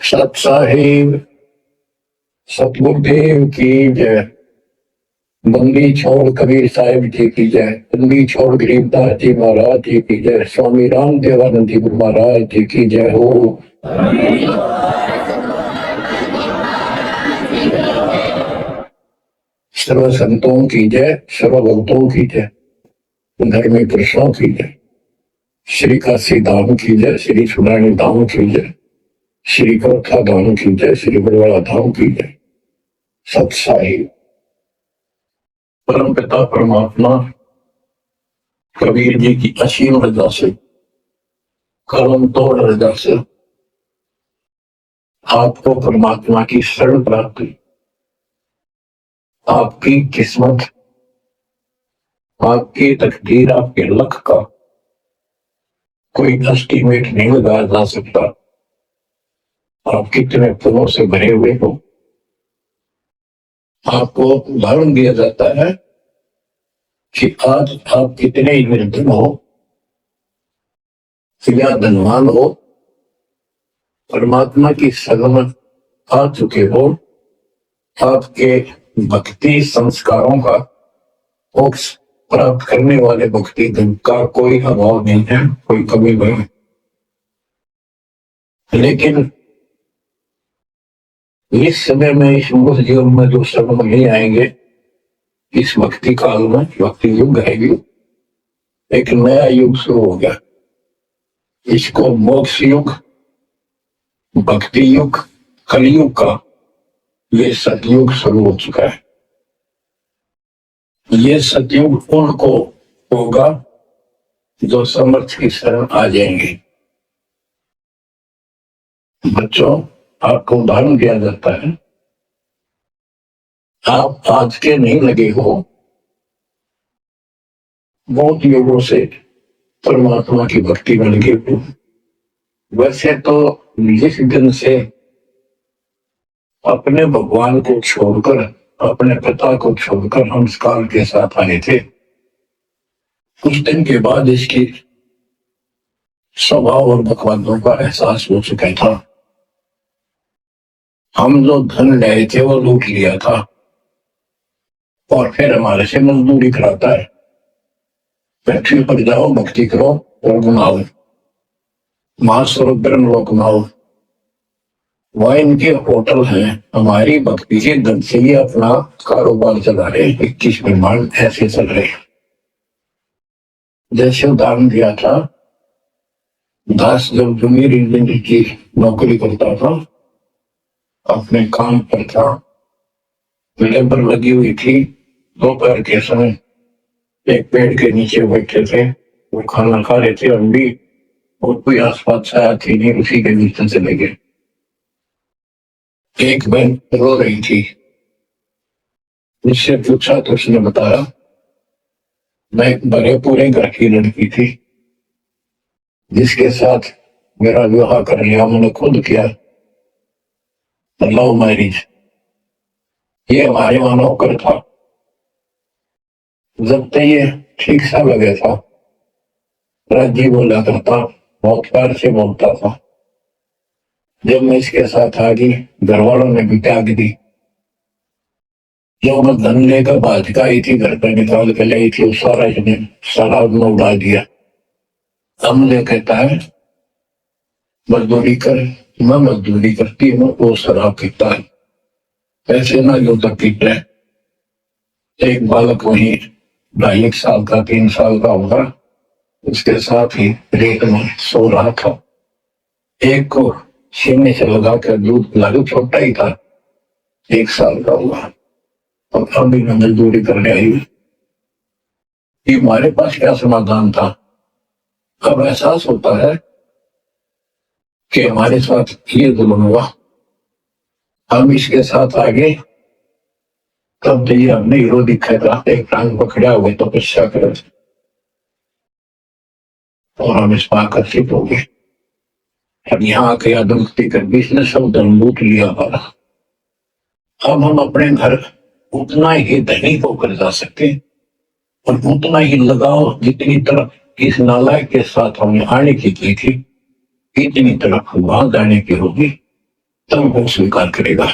सत साहिब सतगुरुदेव की जय। बंदी छोड़ कबीर साहिब जी की जय। बंदी छोड़ गरीबदास जी महाराज जी की जय। स्वामी राम देवानंद जी महाराज जी की जय हो। सर्व संतों की जय, सर्व भक्तों की जय, धर्मी पुरुषों की जय। श्री काशी धाम की जय, श्री सुनानी धाम की जय, श्री कथा धाम की जय, श्री बड़वाड़ा धाम की जय। सत साहिब परम पिता परमात्मा कबीर जी की असीम रजा से, कर्म तोड़ रजा से आपको परमात्मा की शरण प्राप्ति, आपकी किस्मत, आपकी तकदीर, आपके लक का कोई एस्टीमेट नहीं लगाया जा सकता। आप कितने फलों से भरे हुए हो। आपको उदाहरण दिया जाता है कि आज आप कितने ही निर्धन हो या धनवान हो, परमात्मा की शरण आ चुके हो, आपके भक्ति संस्कारों का मोक्ष प्राप्त करने वाले भक्ति धन का कोई अभाव नहीं है, कोई कमी नहीं है। लेकिन इस समय में, इस मुक्त जीवन में जो शरण नहीं आएंगे, इस भक्ति काल में, भक्ति युग आएगी, एक नया युग शुरू हो गया। इसको मोक्ष युग, भक्ति युग, कलयुग का ये सतयुग शुरू हो चुका है। ये सतयुग उनको होगा जो समर्थ की शरण आ जाएंगे। बच्चों, आपको उदाहरण दिया जाता है, आप आज के नहीं लगे हो, बहुत युगों से परमात्मा की भक्ति में लगे हो। वैसे तो जिस दिन से अपने भगवान को छोड़कर, अपने पिता को छोड़कर हम इस काल के साथ आए थे, कुछ दिन के बाद इसकी स्वभाव और भगवानों का एहसास हो चुका था। हम जो धन लाए थे वो लूट लिया था और फिर हमारे से मजदूरी कराता है। पृथ्वी पर जाओ, भक्ति करो और घुमाओ, महास्वरूप ब्रह्म घुमाओ। वह इनके होटल हैं, हमारी भक्ति के धन से ही अपना कारोबार चला रहे। 21 ब्रह्मांड ऐसे चल रहे। जैसे उदाहरण दिया था, दास जब जमीर इंजीनियर की नौकरी करता था, अपने काम पर था, लेबर लगी हुई थी, दोपहर के समय एक पेड़ के नीचे बैठे थे, वो खाना खा रहे थे, हम भी, और कोई आसपास छाया थी नहीं, उसी के नीचे चले गए। एक बहन रो रही थी, जिससे पूछा तो उसने बताया, मैं बड़े पूरे घर की लड़की थी जिसके साथ मेरा विवाह कर लिया, मैंने खुद किया, लव मैरिज। ये हमारे वहां नौकर था। जब तक ये ठीक सा लगे था, राजी बोला करता, बहुत प्यार से बोलता था। जब मैं इसके साथ आ गई, घर वालों ने भी त्याग दी। जो मैं धन लेकर बाज का आई थी, घर पर निकाल के लाई थी, सारा इसने शराब में उड़ा दिया। हमने कहता है मजदूरी कर, मैं मजदूरी करती हूँ, वो शराब पीता है, ऐसे ना जो तक पीता है। एक बालक वही 2.5 साल का, 3 साल का होगा, उसके साथ ही रेत में सो रहा था। एक को सीने से लगा कर दूध पिला दो, छोटा ही था, 1 साल का हुआ, और अभी मैं मजदूरी करने आई। ये हमारे पास क्या समाधान था? अब एहसास होता है कि हमारे साथ ये जुल्म हुआ, हम इसके साथ आगे, तब तो ये हमने हीरो दिखेगा, एक टांग पकड़ा हुए तो पिछा कर, और हम इस पर आकर्षित हो गए। अब यहाँ आके आदमती कर भी इसने सब धन लूट लिया हमारा। अब हम अपने घर उतना ही धनी होकर जा सकते और उतना ही लगाओ जितनी तरफ इस नालायक के साथ हमने आने की थी, इतनी तरफ वहां जाने की होगी। तब वो स्वीकार करेगा।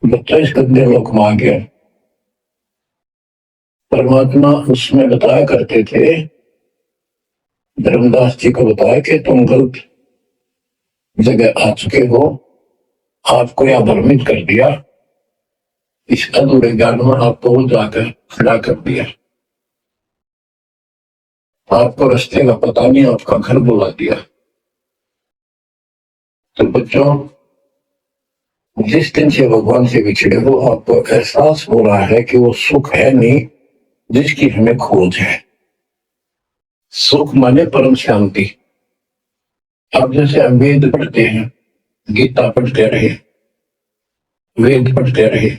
बच्चा इस गंदे लोक में आ गया। परमात्मा उसमें बताया करते थे, धर्मदास जी को बताया कि तुम गलत जगह आ चुके हो, आपको यह भ्रमित कर दिया, इस अधूरे ज्ञान में आपको जाकर खड़ा कर दिया, आपको रास्ते का पता नहीं, आपका घर बुला दिया। तो बच्चों, जिस दिन से भगवान से बिछड़े हो, आपको एहसास हो रहा है कि वो सुख है नहीं जिसकी हमें खोज है। सुख माने परम शांति। अब जैसे हम वेद पढ़ते हैं, गीता पढ़ते रहे, वेद पढ़ते रहे,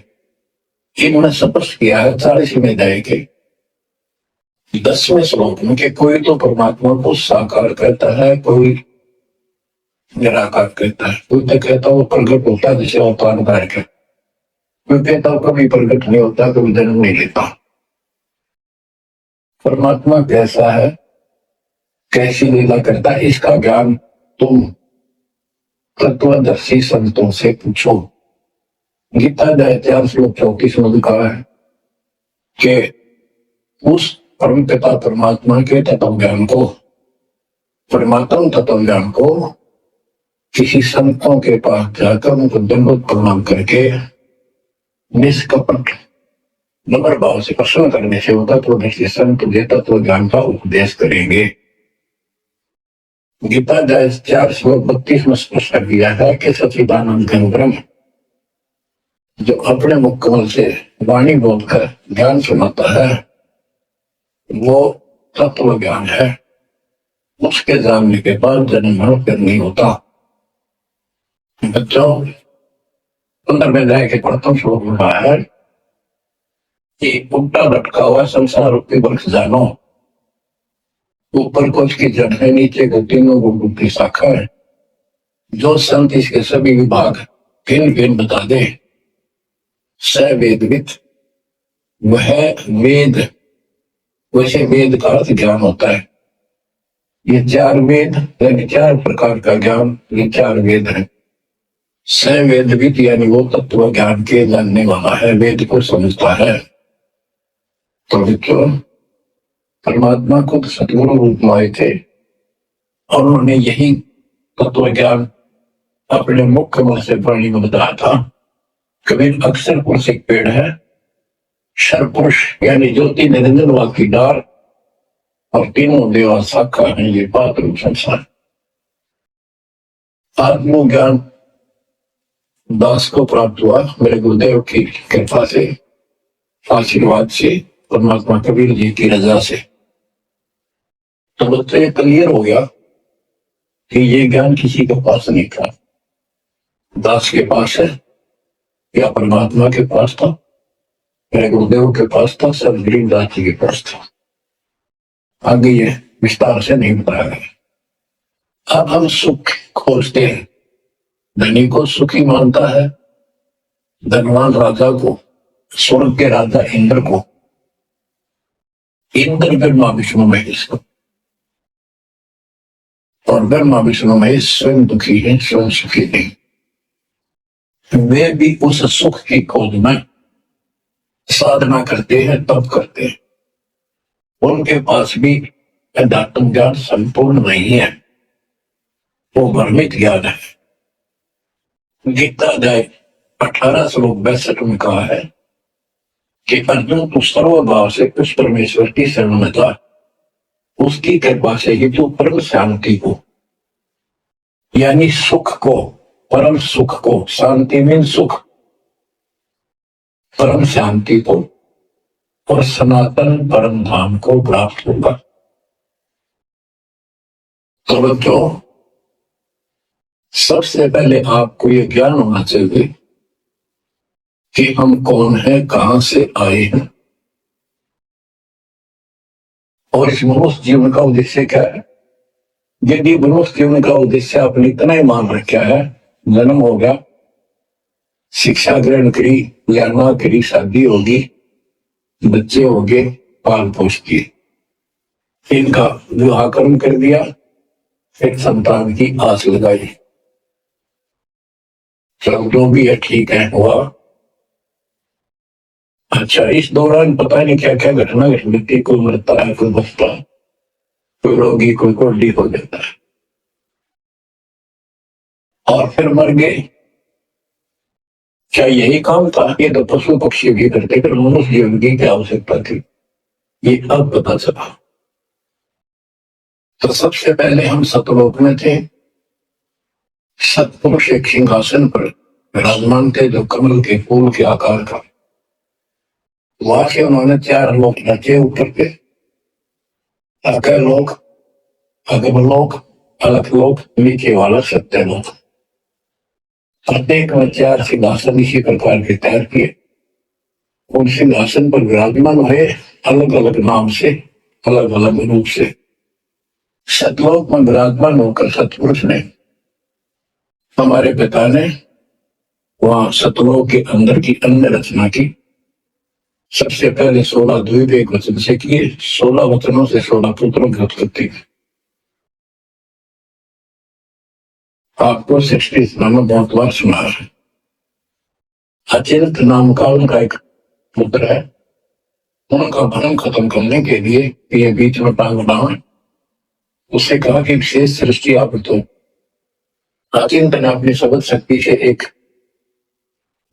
इन्होंने स्पष्ट किया है 40वें अध्याय के 10वें श्लोक में कि कोई तो परमात्मा को साकार कहता है, कोई निराकार कहता है, कोई तो कहता है वो प्रकट होता है जैसे अवतार धार के, कोई कहता है कभी प्रकट नहीं होता, कभी जन्म नहीं लेता। परमात्मा कैसा है, कैसी लीला करता है, इसका ज्ञान तुम तत्वदर्शी संतों से पूछो। गीता अध्याय 4 श्लोक 34 में लिखा है कि उस परम पिता परमात्मा के तत्व ज्ञान को, परमात्मा तत्व ज्ञान को किसी संतों के पास जाकर उनको दंडवत प्रणाम करके निष्कपट नम्र भाव से प्रश्न करने से होता तो निश्चित संत तुझे तत्व ज्ञान का उपदेश करेंगे। गीता अध्याय 4 श्लोक 32 में स्पष्ट कर दिया है कि सच्चिदानंद घन ब्रह्म जो अपने मुख कमल से वाणी बोलकर ज्ञान सुनाता है, वो तत्व ज्ञान है। उसके जानने के बाद जन्म मरण फिर नहीं होता। बच्चों, 15वें अध्याय के 4वें श्लोक में कहा है कि उल्टा लटका हुआ संसार रूपी वृक्ष जानो, ऊपर कुछ की जड़ है, नीचे को तीनों गुण की शाखा है। जो संत इसके सभी विभाग भिन्न भिन्न बता दे, स वेदविद, वह वेद। वैसे वेद का अर्थ ज्ञान होता है। ये 4 वेद यानी 4 प्रकार का ज्ञान, ये 4 वेद है। स वेदविद यानी वो तत्व ज्ञान के जानने वाला है, वेद को समझता है। तो मित्रों, परमात्मा को सतगुरु रूप में आए थे और उन्होंने यही तत्व ज्ञान अपने मुख कमल से वाणी में बताया था। कबीर अक्षर पुरुष एक पेड़ है, शर पुरुष यानी ज्योति निरंजन वाल की डार, और तीनों देवा शाखा है, ये बात रूप संसार। आत्मज्ञान दास को प्राप्त हुआ मेरे गुरुदेव की कृपा से, आशीर्वाद से, परमात्मा कबीर जी की रजा से। तो बच्चे ये क्लियर हो गया कि ये ज्ञान किसी के पास नहीं था, दास के पास है या परमात्मा के पास था, मेरे गुरुदेव के पास था, सब गरीबदास जी के पास था। आगे ये विस्तार से नहीं बताया गया। अब हम सुख खोजते हैं। धनी को सुखी मानता है, धनवान राजा को, स्वर्ग के राजा इंद्र को, इंद्र ब्रह्मा विष्णु महेश को, और ब्रह्मा विष्णु महेश स्वयं दुखी है, स्वयं सुखी नहीं। वे भी उस सुख की खोज में साधना करते हैं, तप करते हैं। उनके पास भी अध्यात्म ज्ञान संपूर्ण नहीं है, वो भ्रमित ज्ञान है। गीता अध्याय 18 श्लोक 62 में कहा है कि अर्जुन तू सर्वभाव से उस परमेश्वर की शरण में था, उसकी कृपा से ही तू परम शांति को, यानी सुख को, परम सुख को, शांति में सुख, परम शांति को और सनातन परम धाम को प्राप्त होगा। तो बच्चों, सबसे पहले आपको यह ज्ञान होना चाहिए कि हम कौन है, कहां से आए हैं, और इस मनुष्य जीवन का उद्देश्य क्या है। यदि मनुष्य जीवन का उद्देश्य आपने इतना ही मान रखा है, जन्म होगा, शिक्षा ग्रहण करी या ना करी, शादी होगी, बच्चे होंगे, पाल पोष किए, इनका विवाह कर्म कर दिया, एक संतान की आस लगाई। चलो जो भी है ठीक है हुआ। अच्छा, इस दौरान पता नहीं क्या क्या घटना घट थी, कोई मरता है, कोई बचता है, कोई रोगी, कोई कोल्डी हो जाता है और फिर मर गए। क्या यही काम था? ये तो पशु पक्षी भी करते, फिर मनुष्य जीवन की क्या आवश्यकता थी, ये अब पता चला। तो सबसे पहले हम सतलोक में थे। सतपुरुष एक सिंहासन पर विराजमान थे जो कमल के फूल के आकार का। वहां से उन्होंने 4 लोक रचे ऊपर के, अकय लोक, अगम लोक, अलख लोक, नीचे वाला सत्य लोक। प्रत्येक में 4 सिंहासन इसी प्रकार के तैयार किए। उन सिंहासन पर विराजमान हुए अलग अलग नाम से, अलग अलग रूप से। सतलोक में विराजमान होकर सतपुरुष ने, हमारे पिता ने वहां सतलोक के अंदर की अन्य रचना की। सबसे पहले 16 द्वीप एक वचन से किए, 16 वचनों से 16 पुत्रों की उत्पत्ति। आपको 60 नाम बहुत बार सुना है। अचिंत नाम का उनका एक पुत्र है। उनका भ्रम खत्म करने के लिए ये बीच में टांग बनाए, उससे कहा कि विशेष सृष्टि आप तो। अचिंत ने अपनी शब्द शक्ति से एक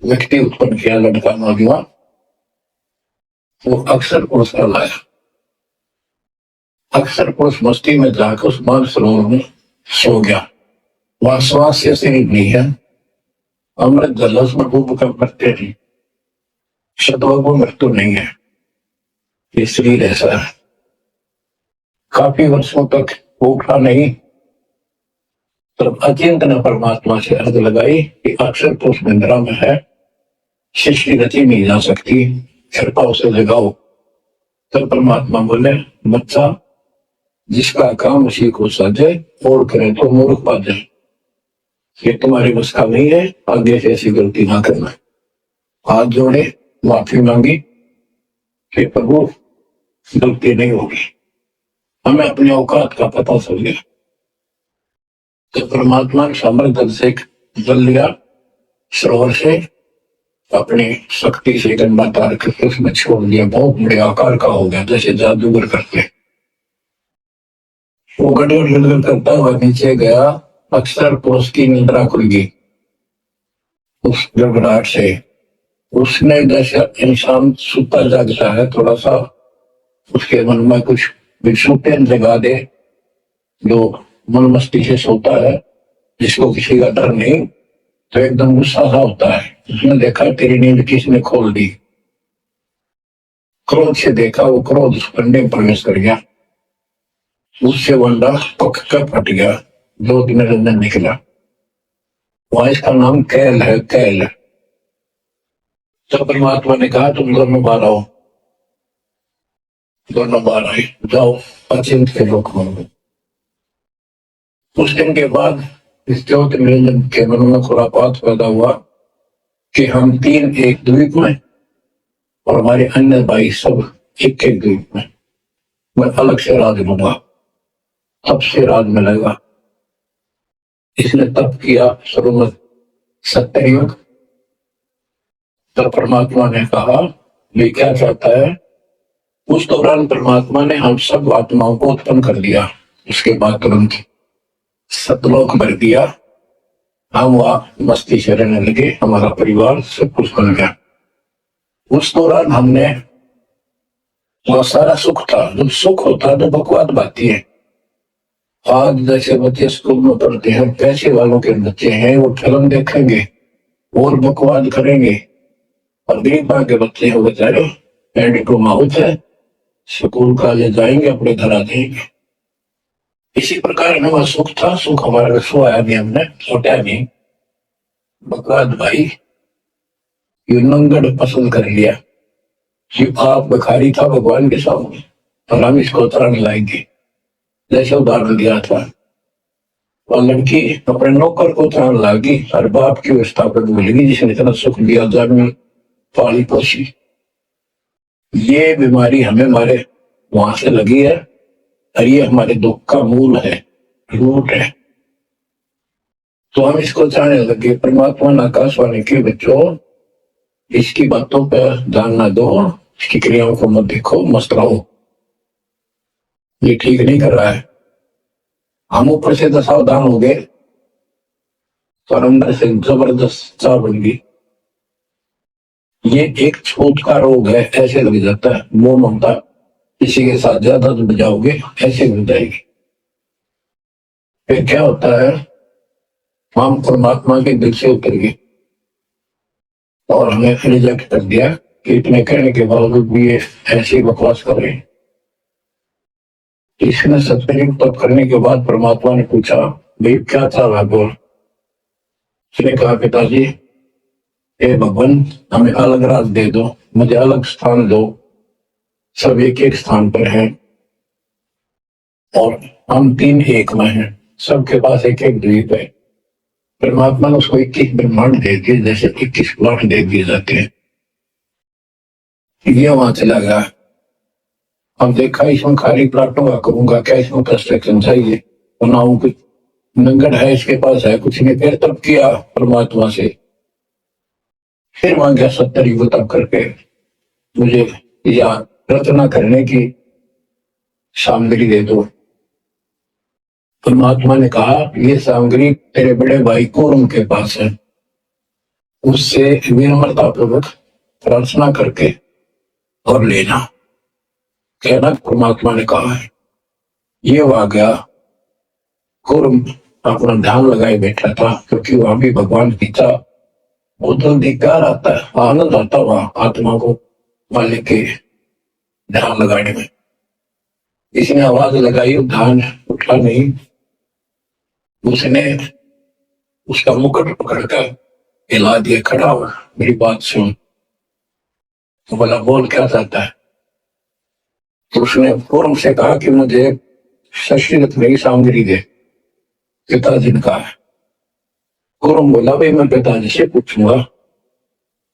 व्यक्ति उत्पन्न किया, लड़का नौजवान। वो अक्सर पुरुष का लाया। अक्सर पुरुष मस्ती में जाकर उस मान सरोवर में सो गया। वहां श्वास से शरीर नहीं है, अमृत जलस में डूब कर मरते नहीं, शतरों को मृत्यु नहीं है, ये शरीर ऐसा है। काफी वर्षों तक उठा नहीं, तब अचिंत ने परमात्मा से अर्ज लगाई कि अक्षर पुरुष निंद्रा में है, सृष्टि रची नहीं जा सकती, कृपा उसे लगाओ। तब परमात्मा बोले, बच्चा जिसका काम उसी को साजे, और करे तो मूर्ख बाजे। ये तुम्हारे बस का नहीं है, आगे से ऐसी गलती ना करना। हाथ जोड़े, माफी मांगी कि प्रभु गलती नहीं होगी, हमें अपने औकात का पता चल गया। तो परमात्मा ने सामर्थ्य से जल लिया सरोवर से, अपनी शक्ति से गंदा तार करके उसमें छोड़ दिया। बहुत बड़े आकार का हो गया, जैसे जादूगर करते। वो गड़गड़ गड़गड़ करता हुआ नीचे गया। अक्सर पुरुष की निद्रा खुल गई उस गड़गड़ाहट से। उसने जैसे इंसान सुता जागता है, थोड़ा सा उसके मन में कुछ विक्षुप्तन जगा दे, जो मन मस्ती से सोता है, जिसको किसी का डर नहीं, तो एकदम गुस्सा सा होता है। उसने देखा तेरी नींद किसने खोल दी। क्रोध से देखा, वो क्रोध उस पंडे में प्रवेश कर गया। उससे वंडा पक कर फट गया, दो निरंजन निकला। वहां इसका नाम कैल है, कैल। तो परमात्मा ने कहा तुम दोनों बार आओ। दोनों बार आए, जाओ अचिंत के लोक में। उस दिन के बाद इस ज्योति निरंजन के मन में खुरापात पैदा हुआ कि हम 3 एक द्वीप में और हमारे अन्य भाई सब एक एक द्वीप में। मैं अलग से राज लूंगा, तब से राज मिलेगा। इसने तप किया सर्वमत सत्ययुग। तो परमात्मा ने कहा ये क्या चाहता है। उस दौरान परमात्मा ने हम सब आत्माओं को उत्पन्न कर दिया। उसके बाद तुरंत सतलोक भर दिया। हम वहां मस्ती से रहने लगे, हमारा परिवार सब कुछ बन गया। उस दौरान हमने वह सारा सुख था। जब सुख होता है तो बकवाद बाती है। आज जैसे बच्चे स्कूल में पढ़ते हैं, पैसे वालों के बच्चे हैं, वो फिल्म देखेंगे और बकवाद करेंगे, और गरीबा के बच्चे हैं बेचारे एंड टू माउथ है, स्कूल कॉलेज जाएंगे, अपने घर आ जाएंगे। इसी प्रकार हमारा सुख था। सुख हमारे सोया नहीं, हमने सोटा नहीं, बकवाद भाई यूनंगड़ पसंद कर लिया कि आप भिखारी था भगवान के सामने और हम इसको तरंग लाएंगे। जैसे उदाहरण दिया था, और लड़की अपने नौकर को तरंग लागी और बाप की व्यवस्था पर भूलेगी जिसने इतना सुख दिया, जन्म पाली पोसी। ये बीमारी हमें हमारे वहां से लगी है और ये हमारे दुख का मूल है। झूठ है। तो हम इसको चाहने लगे। परमात्मा ने आकाशवाणी के बच्चों, इसकी बातों पर ध्यान न दो, इसकी क्रियाओं को मत देखो, मस्त रहो, ये ठीक नहीं कर रहा है। हम ऊपर से तो सावधान हो गए, पर अंदर से जबरदस्त चाह बन गई। ये एक छूत का रोग है, ऐसे लग जाता है, मोह ममता किसी के साथ ज्यादा जुड़ जाओगे ऐसे हो जाएगी। फिर क्या होता है, हम परमात्मा के दिल से उतर गए और हमें रिजेक्ट कर दिया कि इतने कहने के बावजूद भी ये ऐसी बकवास कर रहे हैं। इसने सत्संग तप करने के बाद परमात्मा ने पूछा, भाई क्या था वह बोल। उसने कहा, पिताजी हे भगवान, हमें अलग राज दे दो, मुझे अलग स्थान दो, सब एक एक स्थान पर हैं और हम तीन एक में हैं, सबके पास एक एक द्वीप है। परमात्मा ने उसको 21 ब्रह्मांड दे दिए, जैसे 21 प्लॉट दे दिए जाते हैं। ये वहां चला गया। अब देखा इसमें खाली प्लॉटों का करूंगा क्या, इसमें कंस्ट्रक्शन चाहिए, बनाऊं कुछ, नंगड़ है इसके पास है कुछ नहीं। फिर तब किया परमात्मा से, फिर मांगा 70 युग तब करके मुझे या रचना करने की सामग्री दे दो। परमात्मा ने कहा, ये सामग्री तेरे बड़े भाई कुरम के पास है, उससे विनम्रता पूर्वक प्रार्थना करके और लेना। कहना परमात्मा ने कहा है। ये आ गया। कुरम अपना ध्यान लगाए बैठा था, क्योंकि वहां भी भगवान की चाह बहुत जल्दी प्यार आता है, आनंद आता वहां आत्मा को मालिक के ध्यान लगाने में। इसने आवाज लगाई, ध्यान उठा नहीं। उसने उसका मुकुट पकड़कर हिला दिया, खड़ा हुआ, मेरी बात सुन। तो बोला, बोल क्या चाहता है। तो उसने कुरम से कहा कि मुझे शशिरथ मेरी सामग्री दे, पिताजी ने कहा है। कुरम बोला, भाई मैं पिताजी से पूछूंगा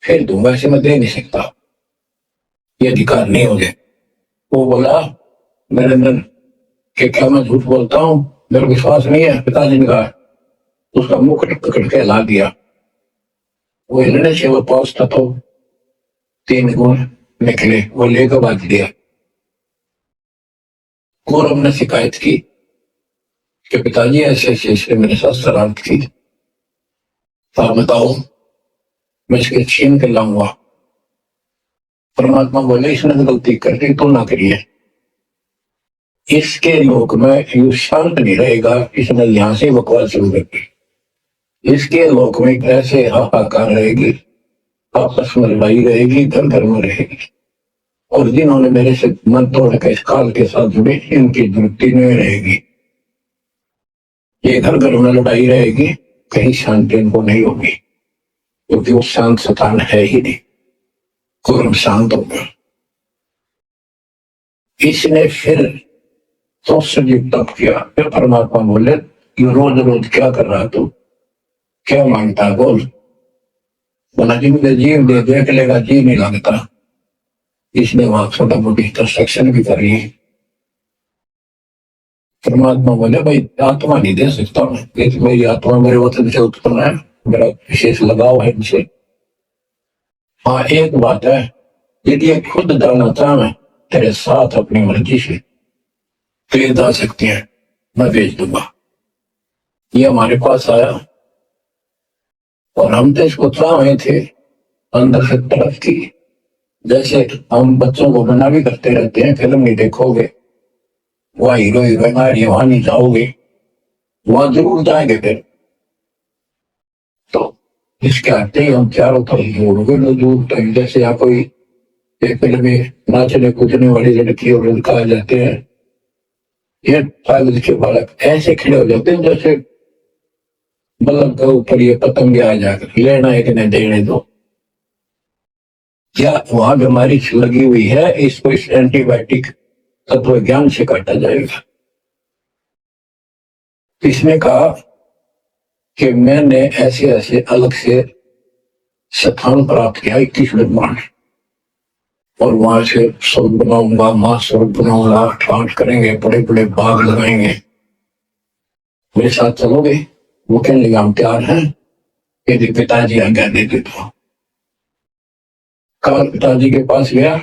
फिर दूंगा, ऐसे मैं दे नहीं सकता, ये अधिकार नहीं हो गए। वो बोला, नरेंद्र कि क्या मैं झूठ बोलता हूँ, मेरा विश्वास नहीं है। पिताजी ने कहा। उसका मुकुट पकड़ के हिला दिया। वो हिलने से वो पास था तो 3 गुण निकले, वो लेकर बाज दिया। कुरम ने शिकायत की कि पिताजी ऐसे ऐसे मेरे साथ शरारत की, तो बताओ मैं इसके छीन कर लाऊंगा। परमात्मा बोले, इसने तो गलती कर दी, तो ना करिए। इसके लोक में यू शांत नहीं रहेगा, इसने यहां से बकवास शुरू कर दी। इसके लोक में ऐसे हाहाकार रहेगी, आपस में लड़ाई रहेगी, घर घर में रहेगी। और जिन्होंने मेरे से मन तोड़ के इस काल के साथ जुड़े, इनकी दुर्गति में रहेगी। ये घर घर में लड़ाई रहेगी, कहीं शांति इनको नहीं होगी, क्योंकि वो शांत स्थान है ही नहीं। कुरम शांत होगा। इसने फिर तो सजीव तप किया। फिर परमात्मा बोले, ये रोज रोज क्या कर रहा तू, क्या मांगता बोल। बोला, जी मुझे जीव दे, देख लेगा, जी नहीं लगता। इसने वहां छोटा मोटी कंस्ट्रक्शन भी करी। परमात्मा बोले, भाई आत्मा नहीं दे सकता मैं, लेकिन मेरी आत्मा मेरे वतन से उत्पन्न है, मेरा विशेष लगाव है इनसे। हाँ एक बात है, यदि ये खुद जाना चाहे तेरे साथ अपनी मर्जी से तो ये जा सकते हैं, मैं भेज दूंगा। ये हमारे पास आया और हम तो इसको चाहे थे, अंदर से तरफ थी। जैसे हम बच्चों को मना भी करते रहते हैं, फिल्म नहीं देखोगे, वह हीरो हीरोइन आ रही है, वहां नहीं जाओगे, वहां जरूर जाएंगे। फिर तो इसके आते ही हम चारों तरफ जोड़ोगे न दूर तक। जैसे यहाँ कोई एक फिल्म में नाचने कूदने वाली लड़की और लड़का आ जाते हैं, ये पागल के बालक ऐसे खड़े हो जाते हैं जैसे बल्ब के ऊपर ये पतंगे आ जाकर लेना एक ने देने दो। क्या वहां बीमारी लगी हुई है, इसको इस एंटीबायोटिक तत्व ज्ञान से काटा जाएगा। इसने कहा कि मैंने ऐसे ऐसे अलग से स्थान प्राप्त किया 21 ब्रह्मांड, और वहां से स्वर्ग बनाऊंगा, मां स्वर्ग बनाऊंगा, ठाट करेंगे, बड़े बड़े बाग लगाएंगे, मेरे साथ चलोगे? वो कहने लगा हम तैयार हैं, यदि पिताजी आज्ञा देते तो। कल पिताजी के पास गया,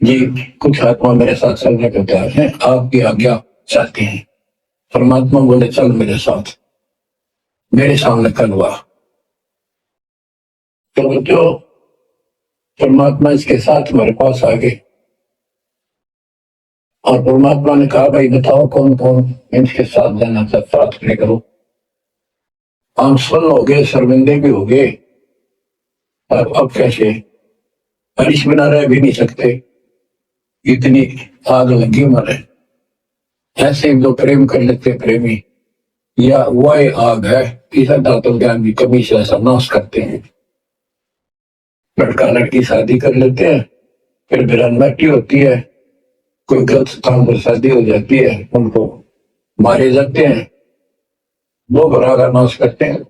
ये कुछ आत्मा मेरे साथ चलने को तैयार है, आपकी आज्ञा चाहते हैं। परमात्मा बोले चल मेरे साथ। मेरे सामने कल हुआ तो जो परमात्मा इसके साथ मेरे पास आ गए और परमात्मा ने कहा भाई बताओ कौन कौन इनके साथ जाना चाहता, साथ खड़े करो। हम सुन हो गए, शर्मिंदे भी हो गए, अब कैसे बारिश बिना रह भी नहीं सकते, इतनी आग लगी मरे। ऐसे जो प्रेम कर लेते प्रेमी, या वह आग है, इस दातुल ज्ञान की कमी से ऐसा नाश करते हैं। लड़का लड़की शादी कर लेते हैं, फिर वीरानमाटी होती है, कोई गलत स्थान पर शादी हो जाती है, उनको मारे जाते हैं, वो भरा का नाश करते हैं।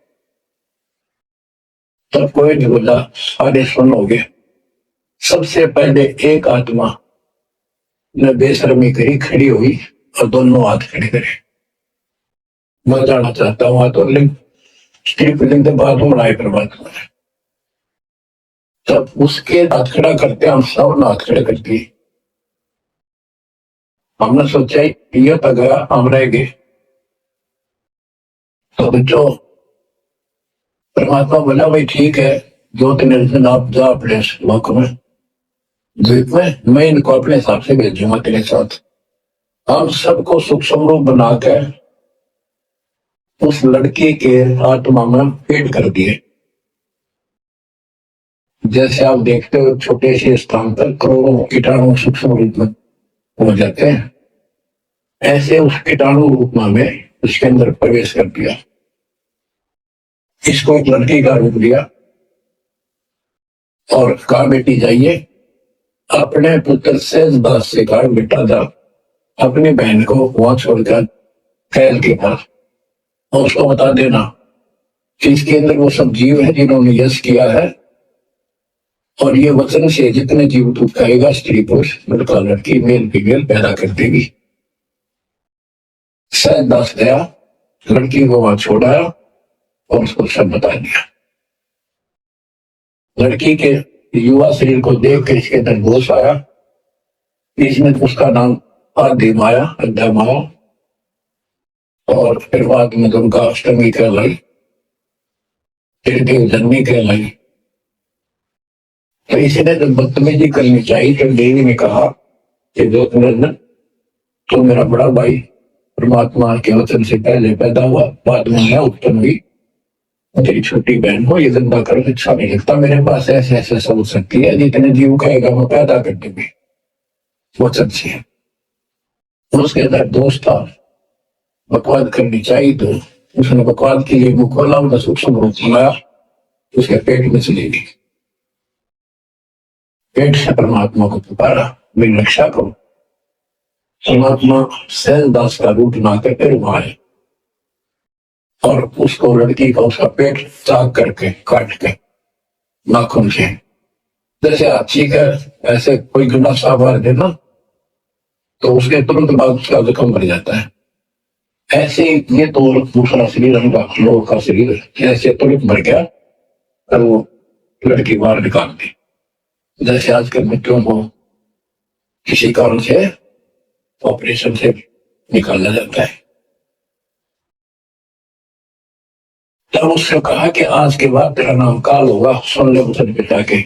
तब कोई नहीं बोला, सारे सुन हो गए। सबसे पहले एक आत्मा ने बेशर्मी करी, खड़ी हुई और दोनों हाथ खड़े करे। मैं जाना चाहता हूँ हाथ और लिंग, स्त्रीलिंग के बाद बनाए परमात्मा ने। तब उसके हाथ खड़ा करते हम सब हाथ खड़े करती। हमने सोचा ये तो गया, हम रह गए। तो बच्चों परमात्मा बोला भाई ठीक है, जो निर्जन आप जा अपने लोक में, द्वीप में, मैं इनको अपने हिसाब से भेजूंगा तेरे साथ। हम सबको सुख समरूप बनाकर उस लड़की के आत्मा में फीड कर दिए। जैसे आप देखते हो छोटे से स्थान पर करोड़ों कीटाणु सूक्ष्म रूप में हो जाते हैं, ऐसे उस कीटाणु रूप में उसके अंदर प्रवेश कर दिया। इसको एक लड़की का रूप दिया और कहा बेटी जाइए अपने पुत्र से दास से कहा बेटा जा अपनी बहन को वहां छोड़कर कैल के पास, और उसको बता देना कि इसके अंदर वो सब जीव है जिन्होंने यश किया है, और ये वचन से जितने जीव तू खाएगा स्त्री पुरुष लड़का लड़की मेल फीमेल पैदा कर देगी। शायद दास गया, लड़की को वहां छोड़ाया और उसको सब बता दिया। लड़की के युवा शरीर को देख कर इसके अंदर होश आया, इसने उसका नाम आदि माया, अड्डा माया, और फिर बाद में दुर्गा अष्टमी कहलाई, फिर देव जन्मी कहलाई। तो इसने जब बदतमीजी करनी चाहिए तो देवी ने कहा कि जो तो मेरा बड़ा भाई परमात्मा के वचन से पहले पैदा हुआ, बाद में मैं उत्पन्न हुई, तेरी छोटी बहन हो, ये धंधा करो अच्छा नहीं लगता मेरे पास, ऐसे ऐसे सब सकती है, जितने जीव कहेगा मैं पैदा कर दूंगी वचन से। उसके अंदर दोस्त था, बकवाद करनी चाहिए तो उसने बकवाद के लिए मुंह खोला, उनका सूक्ष्म रूप बनाया, उसके पेट में चली गई। पेट से परमात्मा को पुकारा मेरी रक्षा करो। परमात्मा सहजदास का रूप ना करके वहां आए और उसको लड़की का उसका पेट चाक करके काट के नाखून से, जैसे हाथी का ऐसे कोई गंदा साफ मार देना तो उसके तुरंत बाद उसका जख्म भर जाता है, ऐसे ये तो दूसरा शरीर उनका लोगों का शरीर ऐसे तुरंत भर गया और वो लड़की बाहर निकाल दी। जैसे आजकल बच्चों को किसी कारण से ऑपरेशन से निकाला जाता है। तब उसने कहा कि आज के बाद तेरा नाम काल होगा, सुन ले वचन पिता के।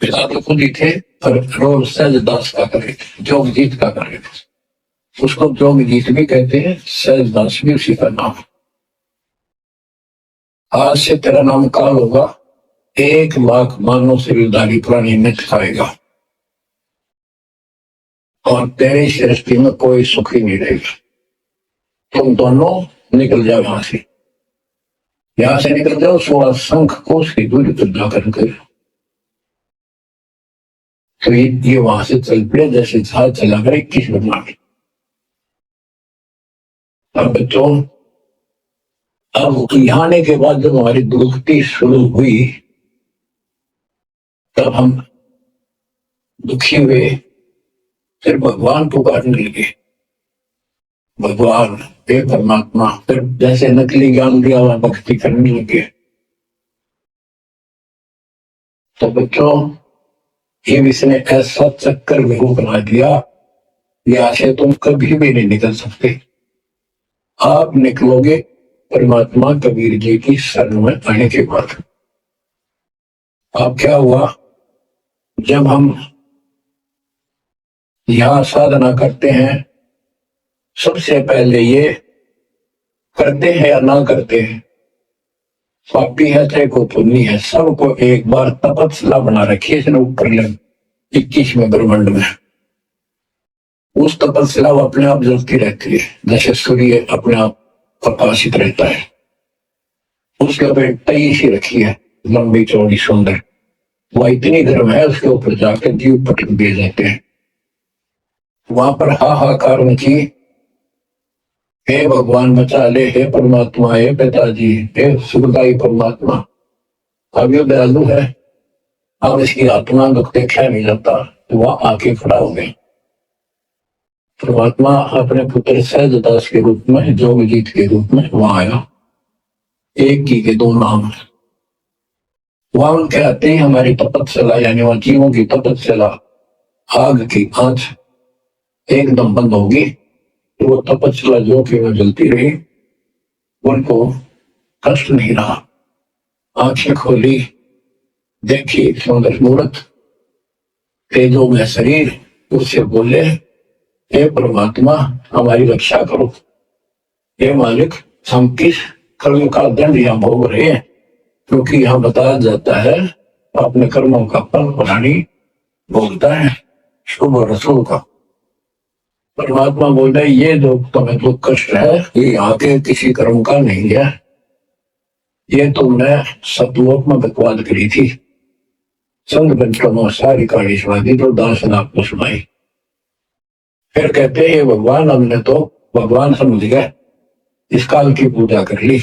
पिता तो खुद ही थे पर रोल सहजदास का करे, जोगजीत का करे, उसको जोगजीत भी कहते हैं, सहजदास भी उसी का नाम। आज से तेरा नाम काल होगा, 1,00,000 मानव शरीरधारी प्राणी मिट खाएगा और तेरी सृष्टि में कोई सुख ही नहीं रहेगा। तुम दोनों निकल जाओ यहां से निकल जाओ, 16 शंख कोस की दूरी पर जाकर के। तो ये वहां से चल पड़े जैसे जहाज चला कर 21 ब्रह्मांड। अब बच्चों अब यहाँ आने के बाद जब हमारी दुखती शुरू हुई तब हम दुखी हुए, फिर भगवान पुकारने लगे भगवान हे परमात्मा, फिर जैसे नकली ज्ञान दिया हुआ भक्ति करने लगे। तो बच्चों, ये इसने ऐसा चक्कर में बना दिया, यहाँ से तुम कभी भी नहीं निकल सकते। आप निकलोगे परमात्मा कबीर जी की शरण में आने के बाद। अब क्या हुआ, जब हम यहां साधना करते हैं, सबसे पहले ये करते हैं या ना करते हैं, पापी है चाहे को पुण्य है, सबको एक बार तपस्या बना रखी है इसने ऊपर 21वें ब्रह्मांड में। उस तपस्या वो अपने आप जलती रहती है, जैसे सूर्य अपने आप प्रकाशित रहता है। उसके ऊपर तई सी रखी है, लंबी चौड़ी सुंदर, वह इतनी गर्म है, उसके ऊपर जाकर दीप पटक दिए जाते हैं। वहां पर हाहाकार मची, हे भगवान बचा ले, हे परमात्मा, हे पिताजी, हे सुखदाई परमात्मा। अब ये दयालु है, अब इसकी आत्मा दुख देखा नहीं जाता, तो वह आके खड़ा हो गए। परमात्मा अपने पुत्र सहजदास के रूप में, जोगजीत के रूप में वहां आया। एक ही के दो नाम, वहां उनके आते ही हमारी तपस्या, यानी वहां जीवों की तपस्या, आग की आंच एकदम बंद होगी। तो वो तपस्या जो कि वो जलती रही, उनको कष्ट नहीं रहा। आंखें खोली, देखी सुंदर मूर्त, तेजो में शरीर, उससे बोले, हे परमात्मा हमारी रक्षा करो, हे मालिक हम किस कर्म का दंड यहाँ भोग रहे हैं, क्योंकि यहाँ बताया जाता है अपने कर्मों का फल प्राणी भोगता है, शुभ और अशुभ का। परमात्मा बोल रहे, ये जो तुम्हें दुख कष्ट है, ये यहाँ के किसी कर्म का नहीं है, ये तुमने सतलोक में बकवाद करी थी, संग बंचकों सारी कहानी सुना दी तो दास ने आपको सुनाई। फिर कहते हैं भगवान, हमने तो भगवान समझ गए, इस काल की पूजा कर ली,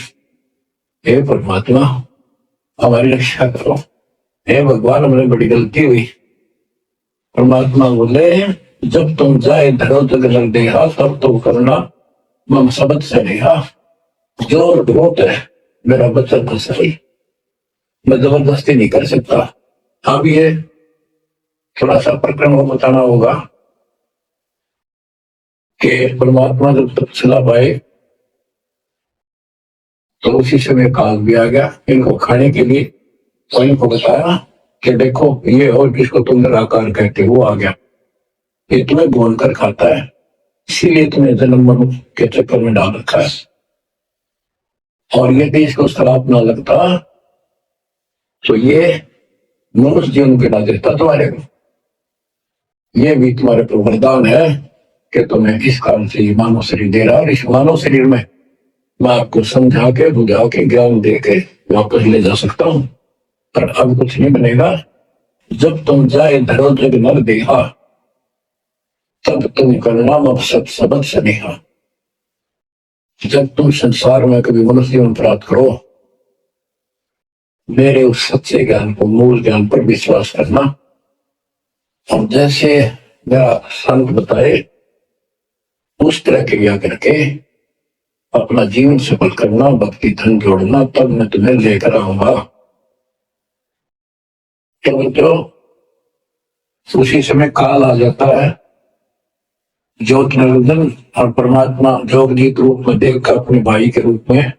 हे परमात्मा हमारी रक्षा करो, हे भगवान हमने बड़ी गलती हुई। परमात्मा बोले, जब तुम जाए धरो जग लग देहा, तब तुम करना मम सबद से नेहा। जोर बहुत है, मेरा बच्चन तो सही, मैं जबरदस्ती नहीं कर सकता। अब ये थोड़ा सा प्रकरण को बताना होगा कि परमात्मा जब तपस्या पाए तो उसी समय काल भी आ गया इनको खाने के लिए। तो इनको बताया कि देखो ये और जिसको तुम निराकार कहते हो वो आ गया, ये तुम्हें भून कर खाता है, इसीलिए तुम्हें जन्म मरण के चक्कर में डाल रखा है। और यदि इसको श्राप ना लगता तो ये मनुष्य जीवन गिरा देता तुम्हारे को। ये भी तुम्हारे को वरदान है कि तुम्हें इस कारण से ये मानव शरीर दे रहा है, और इस मानव शरीर में मैं आपको समझा के बुझा के ज्ञान दे के वापस ले जा सकता हूं, पर अब कुछ नहीं बनेगा। जब तुम जाए धरो जग नर देहा, तब तुम करना मकसद सबद से नेहा। जब तुम संसार में कभी मनुष्य जीवन प्राप्त करो, मेरे उस सच्चे ज्ञान को, मूल ज्ञान पर विश्वास करना, और जैसे मेरा संत बताए उस तरह क्रिया करके अपना जीवन सफल करना, भक्ति धन जोड़ना, तब मैं तुम्हें लेकर आऊंगा। तो उसी समय काल आ जाता है, ज्योत निरंजन और परमात्मा जोगजीत रूप में देखकर अपने भाई के रूप में,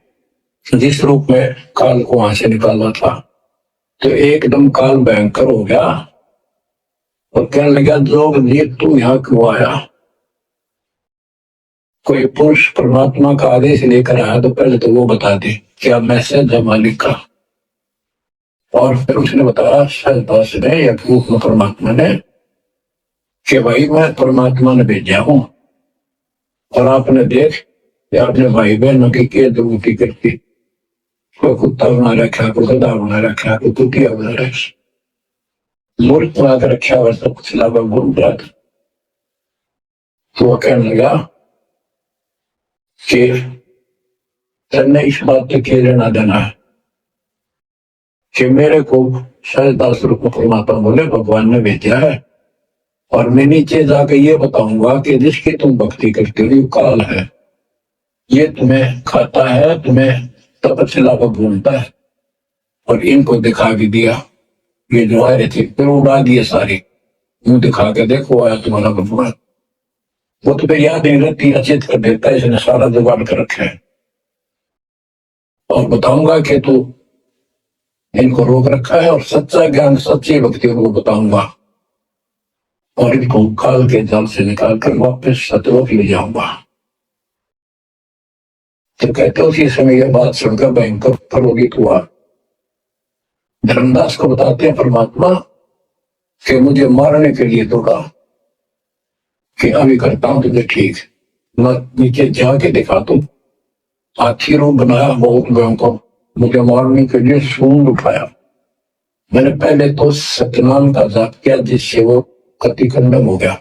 जिस रूप में काल को वहां से निकाला था, तो एकदम काल भयंकर हो गया और कहने लगा, जोगजीत तू यहाँ क्यों आया? कोई पुरुष परमात्मा का आदेश लेकर आया तो पहले तो वो बता दे क्या मैसेज है मालिक का। और फिर उसने बताया सहजदास ने या रूप में परमात्मा ने कि भाई मैं परमात्मा ने भेजा हूं, और आपने देख कि आपने भाई बहनों की क्या दुर्गति करती, कोई कुत्ता बना रखा, कोई गधा बना रखा, कोई कुटिया बना रखी, मूर्ख बना कर रखा और सब कुछ लाभ घूम रहा था। तो वह कहने लगा कि तेने इस बात पे क्या लेना देना है कि मेरे को सहजदास रूप में परमात्मा बोले भगवान ने भेजा है, और मैं नीचे जाकर ये बताऊंगा कि जिसकी तुम भक्ति करते हो काल है, ये तुम्हें खाता है, तुम्हें तपस्या को भूलता है। और इनको दिखा भी दिया, ये जो आए थे फिर उड़ा दिए सारे, मुंह दिखा के देखो आया तुम्हारा भगवान। वो तुम्हें याद नहीं रहती, अचेत कर देता है, इसने सारा जुगाड़ कर रखा है। और बताऊंगा कि तू इनको रोक रखा है, और सच्चा ज्ञान सच्ची भक्ति उनको बताऊंगा, और इनको काल के जल से निकाल कर वापस सतलोक ले जाऊंगा। तो कहते उसी समय यह बात सुनकर भयंकर प्रलोभित हुआ। धर्मदास को बताते हैं परमात्मा कि मुझे मारने के लिए तो कहा कि अभी करता हूं तुझे ठीक, मैं नीचे जाके दिखा दूं। हाथी रूप बनाया बहुत गयों को, मुझे मारने के लिए सूंड उठाया। मैंने पहले तो सत्यनाम का जाप किया जिससे वो कति खंडन हो गया,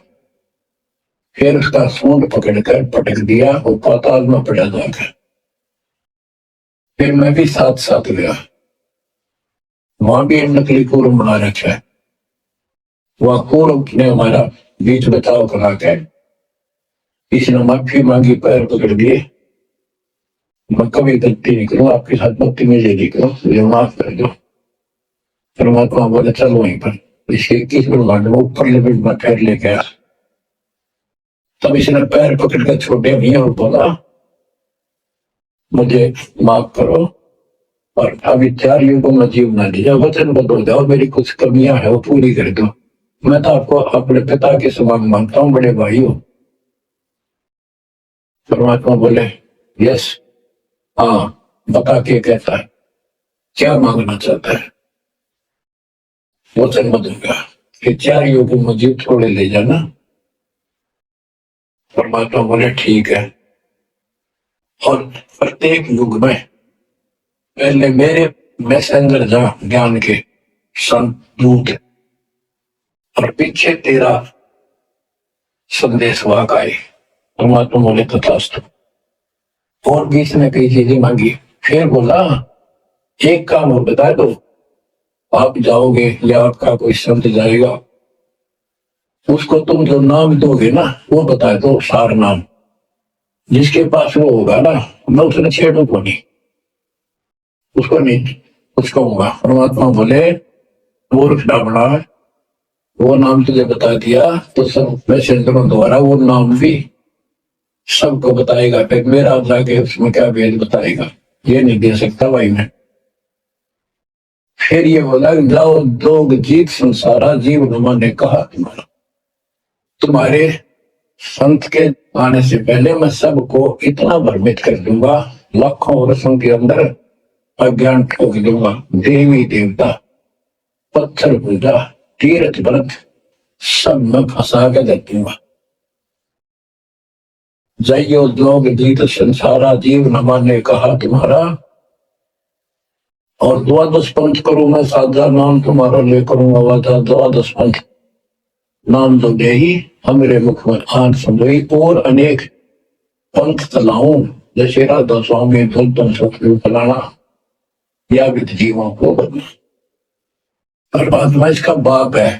फिर उसका सूंड पकड़कर पटक दिया, वो पाताल में पड़ा जाकर। फिर मैं भी साथ साथ गया, वहां भी नकली कूर्म बना रखा है। वह कूर्म ने हमारा बीच बचाव करा के इसने माफी मांगी, पैर पकड़ दिए, मैं कभी गलती नहीं करूं, आपके साथ भक्ति में ले करो, मुझे माफ कर दो। परमात्मा बोले चल वहीं पर, इसके 21 ब्रह्मांड में ऊपर लिमिट में पैर लेके आया। तब इसने पैर पकड़ कर छोटे नहीं और बोला मुझे माफ करो, और अभी 4 युगों में जीवना दीजिए, वचन बदल जाओ, मेरी कुछ कमियां है वो पूरी कर दो। मैं तो आपको अपने पिता के समान मानता हूँ, बड़े भाई हो। परमात्मा बोले यस, हाँ बता के कहता है, क्या मांगना चाहता है। वचन बदल गया कि 4 युगों में जीव थोड़े ले जाना। परमात्मा बोले ठीक है, और प्रत्येक युग में पहले मेरे मैसेंजर जा ज्ञान के संत दूत, और पीछे तेरा संदेश वाहक आए। परमात्मा बोले तथास्तु। और बीच में कई चीजें मांगी, फिर बोला एक काम और बता दो, आप जाओगे या आपका कोई संत जाएगा, उसको तुम जो नाम दोगे ना वो बता दो, सार नाम जिसके पास वो होगा ना, मैं उसने छेड़ू को नहीं, उसको नहीं कुछ कहूंगा। परमात्मा बोले मूर्ख डाबड़ा, वो नाम तुझे बता दिया तो सब मैसेंजरों द्वारा वो नाम भी सबको बताएगा, फिर मेरा जाके उसमें क्या भेद बताएगा, ये नहीं दे सकता भाई मैं। फिर ये बोला जाओ दोग जीत संसारा, जीव नुमा ने कहा तुम्हारे संत के आने से पहले मैं सबको इतना भ्रमित कर दूंगा, लाखों वर्षों के अंदर अज्ञान ठोक दूंगा। देवी देवता, पत्थर पूजा, तीर्थ व्रत सब में फंसा के दे दूंगा। जयो लोग जीत संसारा, जीव न माने कहा तुम्हारा, और 12 पंथ करूं मैं साधा, नाम तुम्हारा ले करूंगा वादा। 12 पंथ नाम तो दे ही हमारे मुख में आन संभवी, और अनेक पंथ चलाऊं जैसे राधा स्वामी भूतम सतगुरु फलाना, या विद जीवों को बनना। परमात्मा इसका बाप है,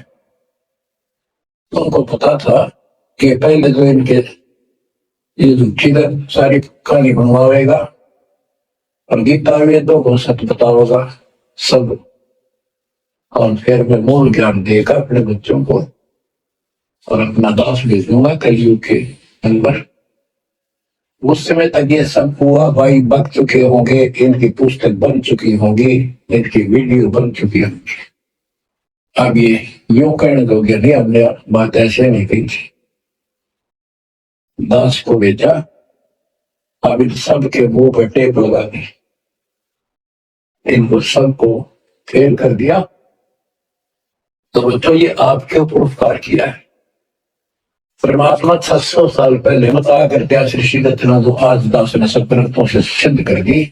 उनको पता था कि पहले जो इनके ये किधर सारी कहानी बनवाएगा, और गीता वेदों को सत्य बताओगा सब, और फिर मैं मूल ज्ञान देगा अपने बच्चों को, और अपना दास भेजूंगा कलयुग के अंदर। उस समय तक ये सब हुआ भाई बन चुके होंगे, इनकी पुस्तक बन चुकी होगी, इनकी वीडियो बन चुकी होगी। अब ये यूं कहने दोगे नहीं, हमने बात ऐसे नहीं कही थी। दास को भेजा, अब इन सबके मुंह पर टेप लगा दी, इनको सबको फेल कर दिया। तो बच्चों ये आपके ऊपर उपकार किया है। परमात्मा 600 साल पहले बताया करते सृष्टि रचना, जो आज दास ने सब ग्रंथों से सिद्ध कर दी।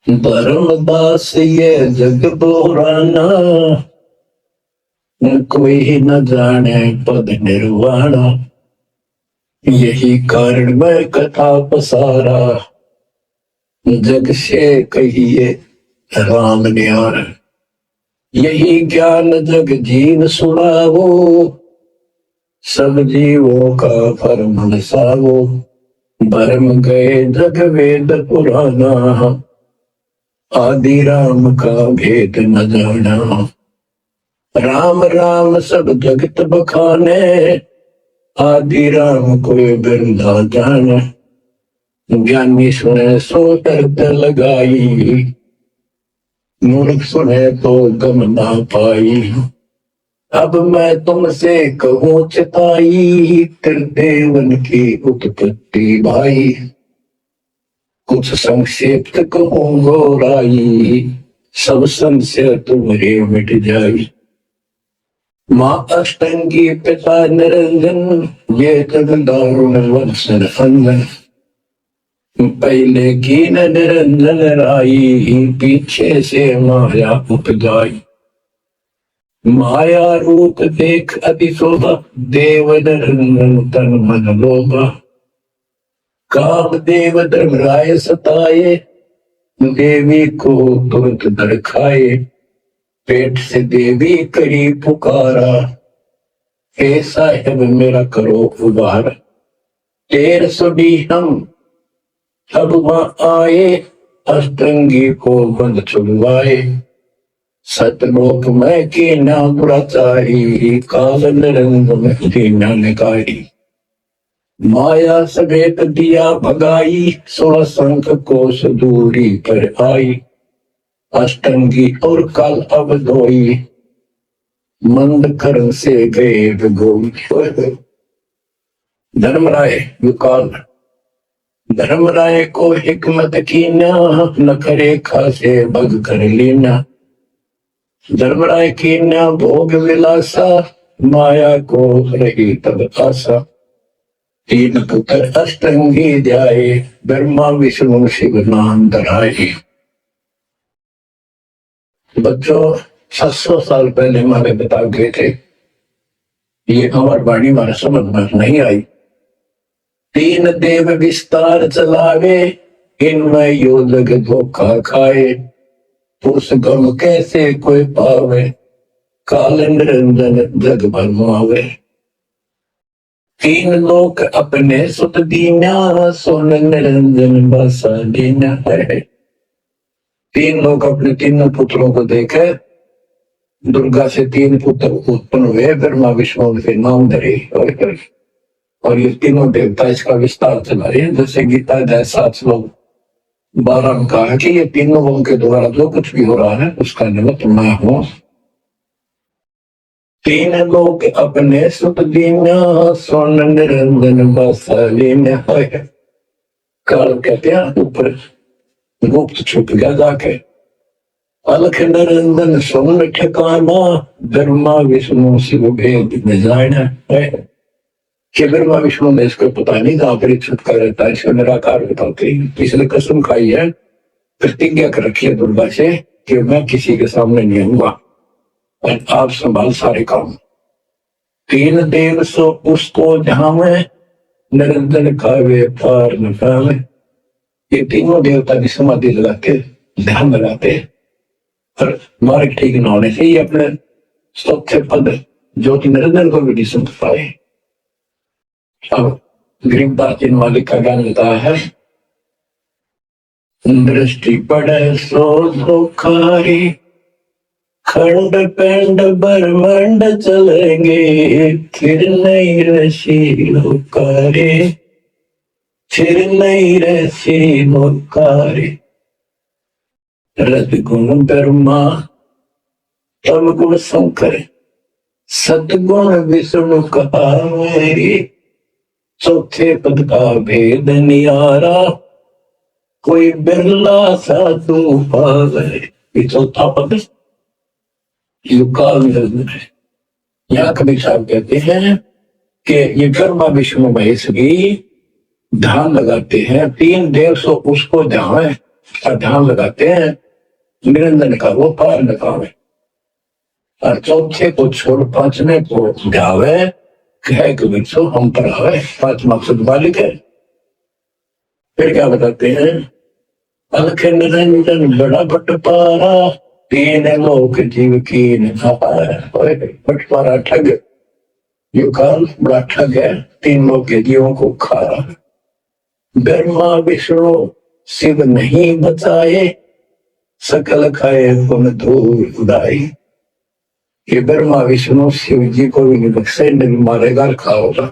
धर्मदास ये जग बोराना, कोई न जाने पद निर्वाणा, यही कारण मैं कथा पसारा, जग से कहिए राम न्यारा। यही ज्ञान जग जीन सुनावो, सब जीवों का फरमान सावो, भरम गए जग वेद पुराना, आदि राम का भेद न जाना। राम राम सब जगत बखाने, आदि राम कोई बिरला जाने। ज्ञानी सुने सो अर्थ लगाई, मूर्ख सुने तो गम ना पाई। अब मैं तुमसे कहूँ चिताई, त्रिदेवन की उत्पत्ति भाई। कुछ संक्षिप्त कहूँ गौराई, सब संशय तुम्हारे मिट जाई। माँ अष्टंगी पिता निरंजन, ये जग दारुण वंशन अंजन। पहले की न निरंजन राई, पीछे से माया उपजाई। माया रूप देख अति शोभा, देव निरंजन तन मन लोभा। काम देव धर्मराय सताए, देवी को तुरंत दरखाए। पेट से देवी करी पुकारा, हे साहेब मेरा करो उबार। 1300 डी हम अब वहां आए, अष्टंगी को बंद छुड़वाए। सतलोक में की ना दुराचारी, काल निरंजन दीना निकारी। माया समेत दिया भगाई, 16 शंख कोस दूरी पर आई। अष्टंगी और काल अब धोई, मंद कर्म से गए विगोई। धर्मराय युकाल, धर्मराय को हिकमत की ना, न करे खासे भग कर लेना। धर्मराय की ना भोग विलासा, माया को रही तब आशा। 3 पुत्र अष्टंगी जाए, ब्रह्मा विष्णु शिव नाम धराए। बच्चों 700 साल पहले हमारे बता गए थे, ये हमारी वाणी हमारे समझ में नहीं आई। 3 देव विस्तार चलावे, इनमें योजक धोखा खाए। उस गम कैसे कोई पावे, काल निरंजन जग भरमावे। 3 लोक अपने सुत दीना, सोन निरंजन बसा दीना है। 3 लोग अपने 3 पुत्रों को देखे, दुर्गा से 3 पुत्र उत्पन्न हुए, ब्रह्मा विष्णु के नाम धरे। और ये तीनों देवता इसका विस्तार चला रहे हैं। जैसे गीता अध्याय 7 श्लोक 12 में कहा कि ये तीनों के द्वारा जो कुछ भी हो रहा है उसका निमित्त मैं हूं। 3 लोग अपने सुत दीना, सोन निरंजन बसा दीना है। काल कहते हैं ऊपर गुप्त छुप गया जाके। अलख निरंजन सुन ठिकाना, ब्रह्मा विष्णु शिव भेद न जाना है। कि ब्रह्मा विष्णु में इसको पता नहीं था, परीक्षित कर रहता है, इसको निराकार बताते हैं। इसने कसम खाई है, प्रतिज्ञा कर रखी है दुर्गा से कि मैं किसी के सामने नहीं आऊंगा और आप संभाल सारे काम। 3 देव सो उसको जहां में, निरंजन खावे पार न पावे। ये तीनों देवता की समाधि लगाते, ध्यान लगाते और मार्ग ठीक न होने से ये अपने चौथे पद ज्योति निरंजन को भी नहीं समझ पाए। अब गरीबदास जी मालिक का गान बताया है। दृष्टि पड़े सो धोखारी, खंड पेंड ब्रह्मांड चलेंगे, फिर नहीं रसी लोकारे, फिर नहीं रसी लोकारे। रज गुण ब्रह्मा तम गुण शंकर, सतगुण विष्णु कहा मेरी। चौथे पद का भेद नियारा, कोई बिरला साधु पावे। ये चौथा पद युकाल निरंजन है। यहाँ कबीर साहब कहते हैं कि ये ब्रह्मा विष्णु महेश भी ध्यान लगाते हैं। 3 देव सो उसको ध्यान लगाते हैं, निरंजन का वो पार न पावे। और चौथे को छोड़ 5वें को ध्यावे, कहे कबीर सो हम पर आवे। 5 मकसद बालिक है। फिर क्या बताते हैं, अलख निरंजन बड़ा बटपारा, 3 लोक जीव की बटपारा ठग। युकाल बड़ा ठग है, 3 लोक के जीवों को खा रहा है। ब्रह्मा विष्णु शिव नहीं बचाए, सकल खाए पुन धूल उड़ाई। ये ब्रह्मा विष्णु शिव जी को भी नहीं बख्शे, नहीं मारेगा, खाओगा।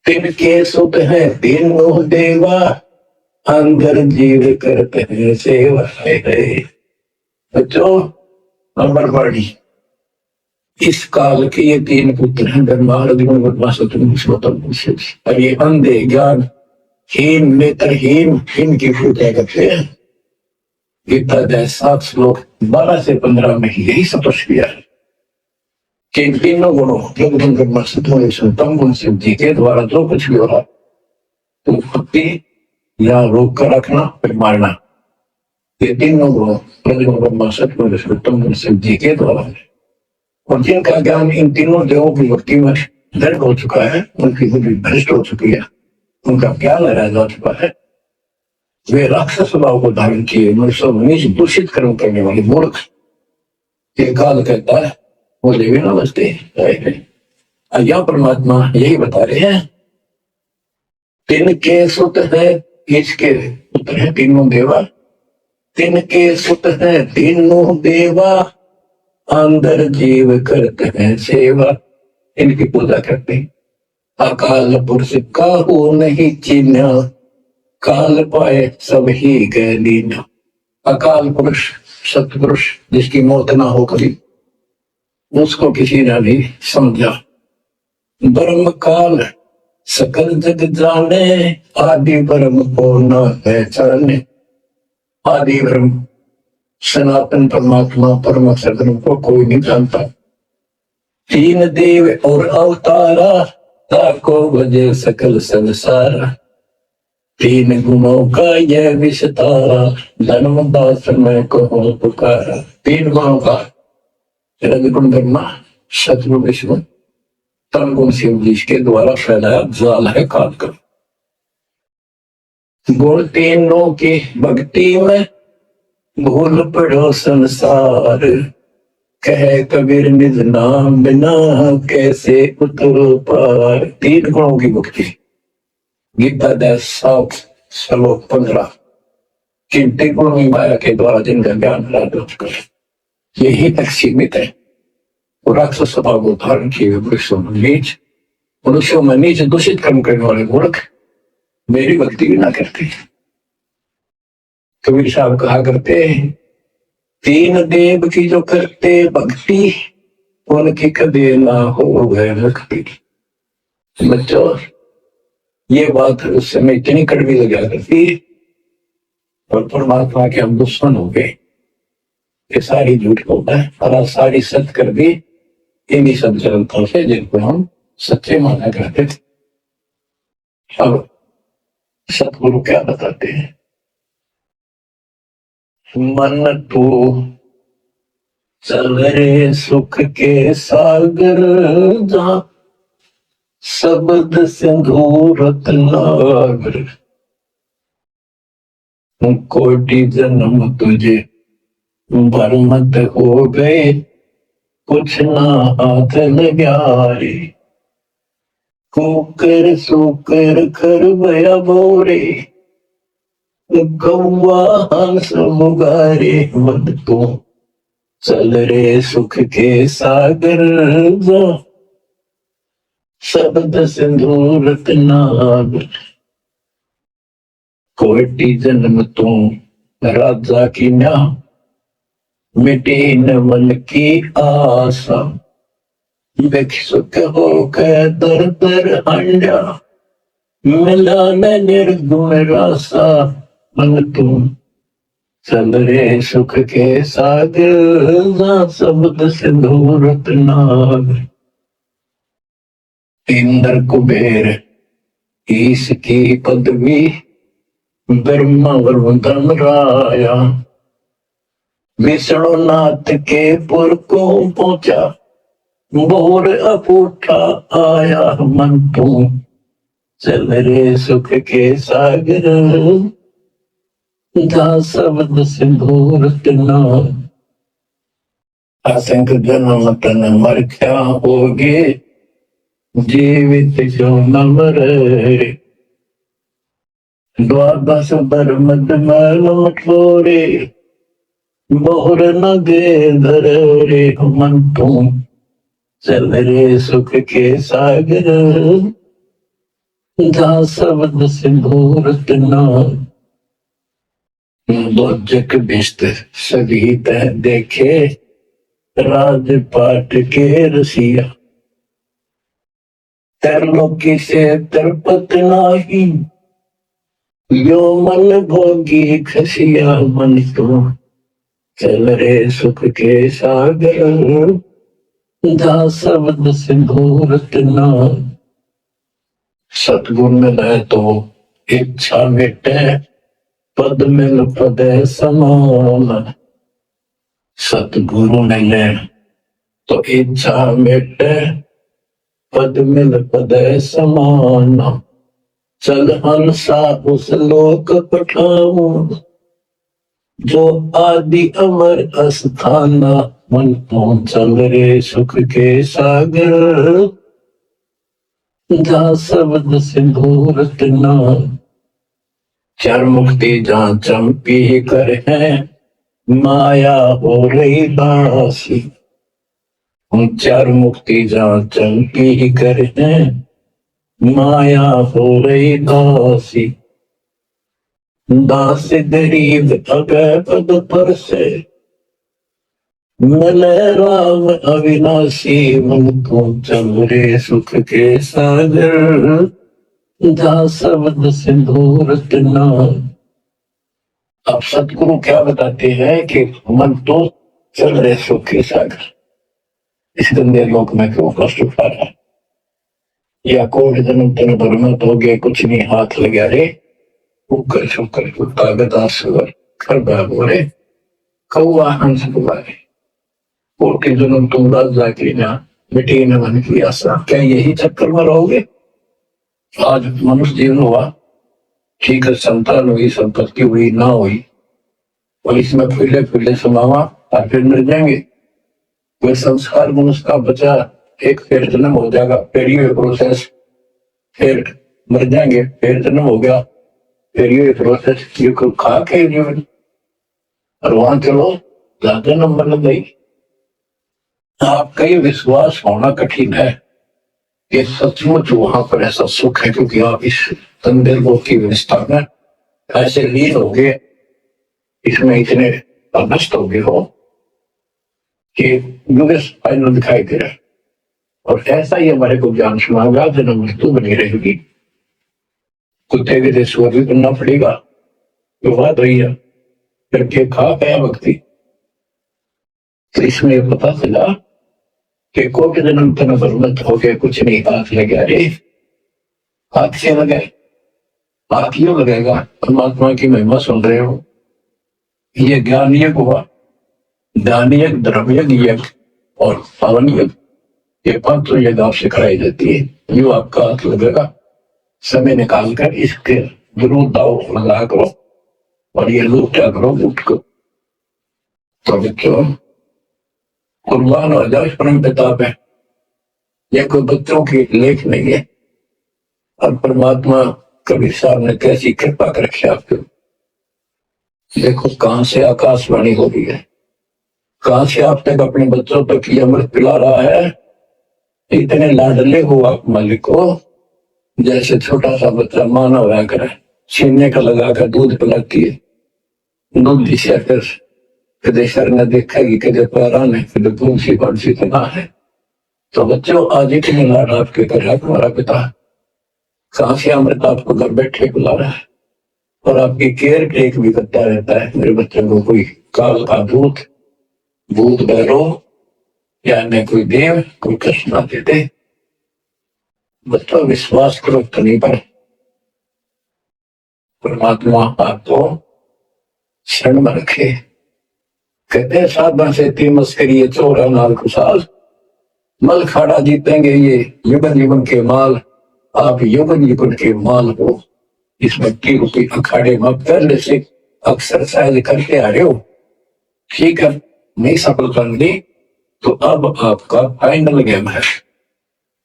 तिनके सुत है तीनों देवा, अंदर जीव करते हैं सेवा। बच्चों, अमरवाणी इस काल के ये तीन पुत्र हैं, ब्रह्मा ब्रह्मा शत्रु स्वतंत्र शिव। और ये अंधे ज्ञान हीन नेत्रहीन इनकी पूजा करते हैं। गीता अध्याय 7 श्लोक 12 से 15 में यही स्पष्ट किया है कि इन तीनों गुणों ब्रह्मा शत्रु तम गुण शिव जी के द्वारा जो कुछ भी हो रहा तो उत्पत्ति या रोक कर रखना फिर मारना, ये तीनों गुणों ब्रह्मा शत्रु तम गुण शिव जी के द्वारा है। और जिनका ज्ञान इन तीनों देवों की भक्ति में दृढ़ हो चुका है, उनकी बुद्धि भ्रष्ट हो चुकी है, उनका ज्ञान लहरा जा चुका है, वे राक्षस स्वभाव को धारण किए मनुष्य नीच दूषित कर्म करने वाले मूर्ख, ये काल कहता है वो देवी नमस्ते। यहाँ परमात्मा यही बता रहे हैं, तिनके सुत है, किसके पुत्र है? तीनों देवा। तिनके सुत है तीनों देवा, अंदर जीव करते हैं सेवा। इनकी पूजा करते हैं। अकाल पुरुष काहू नहीं चिन्ह, काल पाए सब ही गए लीना। अकाल पुरुष सतपुरुष जिसकी मौत ना हो कभी, उसको किसी ने भी समझा। ब्रह्म काल सकल जग जाने, आदि ब्रह्म को न पहचाने। आदि ब्रह्म सनातन परमात्मा परम सदन को कोई नहीं जानता। तीन देव और अवतारा, ताको वजह सकल संसार। तीन गुणों का यह विस्तारा, धर्मदास मैं को पुकारा। तीन गुणों का रजगुण ब्रह्मा, सतगुण विष्णु, तमगुण शिव जी के द्वारा फैलाया जाल है काल का। गुण तीनों की भक्ति में भूल पड़ो संसार। कहे कबीर निज नाम बिना, कैसे उतरो पार। तीन गुणों की भक्ति, गीता अध्याय 7 श्लोक 15। किन तीन गुणों में माया के द्वारा जिनका ज्ञान प्राप्त हो चुका है, यही तक सीमित है। राक्षस स्वभाव को धारण किए मनुष्यों में नीच दूषित कर्म करने वाले मूर्ख मेरी भक्ति भी ना करते। कबीर साहब कहा करते हैं, तीन देव की जो करते भक्ति, उनकी कभी ना हो गए मुक्ति। बच्चों, ये बात उस समय इतनी कड़वी लगा करती, और परमात्मा के हम दुश्मन हो गए। ये सारी झूठ होता है और सारी सत्य कर दी इन्हीं सब जनताओं से जिनको हम सच्चे माना करते थे। अब सतगुरु क्या बताते हैं? मन तू चल रे सुख के सागर, जहां शब्द सिंधु रत्नागर। कोटि जन्म तुझे बरमत हो गए, कुछ ना हाथ लगा रे। कुकर सुकर खर भया बोरे, गौवा हंस मुगारे। मन तो चल रे सुख के सागर, शब्द सिंधु रत्नागर। कोटि जन्म तू राजा की न्या, मिटे न मन की आशा। सुख हो के दर दर हंडा, मिला न निर्गुण रासा। मन तुम चल रे सुख के सागर, शब्द सिंधु रत्नागर। इंद्र कुबेर ईश की पदवी, ब्रह्मा वरुण धर्मराया। विष्णुनाथ के पुर को पहुंचा, बोर अपूठा आया। मन तू चल रे सुख के सागर, जहां शब्द सिंधु रत्नागर। असंख्य जन्म तन मर क्या होगे, जीवित जो न मरे। द्वादश मद मैल मठोरे, बहुर न गेंदर रे मन तू, चल रे सुख के सागर, जा शब्द सिंदूर तना। दोजक बिस्त सभी तह देखे, राजपाट के रसिया, तरलोकी से तरपत नाही, यो मन भोगी खसिया मन तो, चल रे सुख के सागर, जा शब्द सिंदूर तना। सतगुरु मिले तो इच्छा मिटे, पद मिल पद समान। सतगुरु मिले तो इच्छा मिटे, पद मिल पद समान। चल हंसा उस लोक पठाऊं, जो आदि अमर अस्थाना। मन तो चल रे सुख के सागर, जा शब्द सिंदूर तना। चार मुक्ति जहाँ चंपी कर है, माया हो रही दासी। चार मुक्ति जहाँ चंपी कर है, माया हो रही दासी। दास गरीब अगर पद पर से, मिले राम अविनाशी। मन को चल रे सुख के सागर, जा शब्द सिंदूर तना। अब सतगुरु क्या बताते हैं कि मन तो चल रहे सुख के सागर, इस गंदे लोक में क्यों कष्ट उठा रहा है, या कोट जन्म तन भरमत हो गए, कुछ नहीं हाथ लगा रे। ऊकर शुकर कुत्ता गदा सुअर खरबा बोले, कौआ हंस बुलाए। कोटि जन्म तुम राजा की ना, मिटी न मन की आशा। क्या यही चक्कर में रहोगे? आज मनुष्य जीवन हुआ, ठीक है, संतान हुई, संपत्ति हुई ना हुई, और इसमें फूले फूले समावा और फिर मर जाएंगे। कोई संस्कार मनुष्य का बचा, एक फिर जन्म हो जाएगा, फिर ये प्रोसेस, फिर मर जाएंगे, फिर जन्म हो गया, फिर ये प्रोसेस, ये को खा के जीवन। और वहां चलो ज्यादा नंबर लग गई। आपका ये विश्वास होना कठिन है कि सचमुच वहां पर ऐसा सुख है, क्योंकि आप इस तंदे लोक की व्यवस्था में ऐसे लीन हो गए, इसमें इतने नष्ट हो गए हो कि युग फाइनल दिखाई दे रहा है। और ऐसा ही हमारे को ज्ञान सुनाएगा, जन्म मृत्यु बनी रहेगी, कुत्ते के देश भी बनना पड़ेगा। तो बात वही है, फिर के खा गया भक्ति। तो इसमें पता चला कि कोटि जन्म तन बर्मत हो गए, कुछ नहीं हाथ लगा रे। हाथ से लगे, हाथ क्यों लगेगा? परमात्मा की महिमा सुन रहे हो। ये ज्ञान यज्ञ हुआ, दान यज्ञ, धर्म यज्ञ और पावन यज्ञ, ये पांच तो यज्ञ आपसे कराई जाती है। यो आपका हाथ लगेगा, समय निकाल कर इसके जरूर दाव लगा करो, और ये लोग क्या करो, उठ को। तो बच्चों कुर्बान हो जाओ इस परम पिता पे। यह कोई बच्चों की लेख नहीं है, और परमात्मा कबीर साहब ने कैसी कृपा कर रखी आपको। देखो कहां से आकाशवाणी हो रही है, कहां से आप तक अपने बच्चों तक ये अमृत पिला रहा है। इतने लाडले हो आप मालिक को, जैसे छोटा सा बच्चा माना हुआ करे, छीनने का लगा कर दूध पिलाती है। दूध दिशा कर कदे सर न देखेगी, कदे पैरा ने, कदे पुंसी पंसी तना है। तो बच्चों आज इतने लाड आपके कर है तुम्हारा पिता, कहां से अमृत आपको घर बैठे बुला रहा है, और आपकी केयर टेक भी करता रहता है। मेरे बच्चों को कोई काल का भूत, भूत भैरो या न कोई देव कोई कष्ट ना देते। बच्चों विश्वास करो तनी पर, परमात्मा आपको शरण में रखे। कहते साधन से ती मस्करी चोरा नाल खुशाल, मल खाड़ा जीतेंगे ये युगन युगन के माल। आप युगन युगन के माल हो, इस मिट्टी रूपी अखाड़े में पहले से एक्सरसाइज करके आ रहे हो, ठीक है, नहीं सफलता मिली तो अब आपका फाइनल गेम है,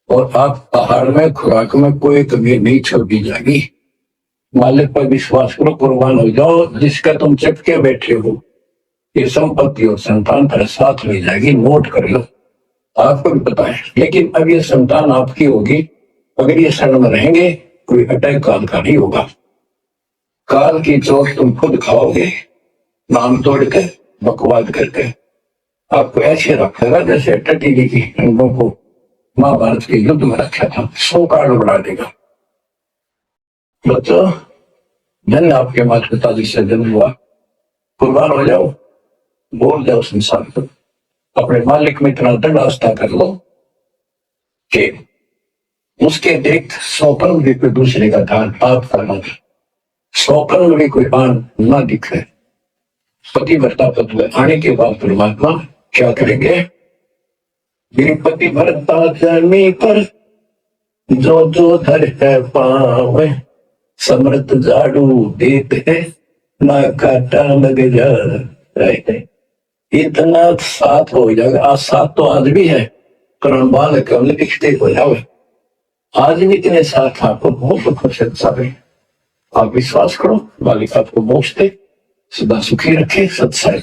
और आप पहाड़ में खुराक में कोई कमी नहीं छोड़ी जाएगी। मालिक पर विश्वास करो, कुर्बान हो जाओ। जिसका तुम चिपके बैठे हो ये संपत्ति और संतान पर साथ ले जाएगी, नोट कर लो। आपको भी पता है, लेकिन अब ये संतान आपकी होगी। अगर ये शरण में रहेंगे कोई अटैक काल का नहीं होगा। काल की चोट तुम खुद खाओगे, नाम तोड़ कर, बकवाद करके। आपको ऐसे रखेगा जैसे टटीली की अंगों को महाभारत के युद्ध में रखा था, 100 कार्ड बढ़ा देगा। बच्चों, धन्य आपके माता पिताजी से जन्म हुआ, कुर्बान हो जाओ, बोल जाओ संसार को। अपने मालिक में इतना दृढ़ आस्था कर लो कि उसके अतिरिक्त 100 भी कोई दूसरे का दान आप करना, 100 भी कोई दान ना दिखे। पति भरता तत्व आने के बाद परमात्मा क्या करेंगे? मेरे पति भरता जमी पर जो जो धर है पाव, समर्थ झाड़ू देते ना काटा लग जा। इतना साथ हो जाएगा। आज साथ तो आज भी है, करण बाल कमल दिखते हो जाओगे। आज भी इतने साथ आपको बहुत खुश है। आप विश्वास करो, मालिक आपको मोक्ष दे, सदा सुखी रखे। सत्संग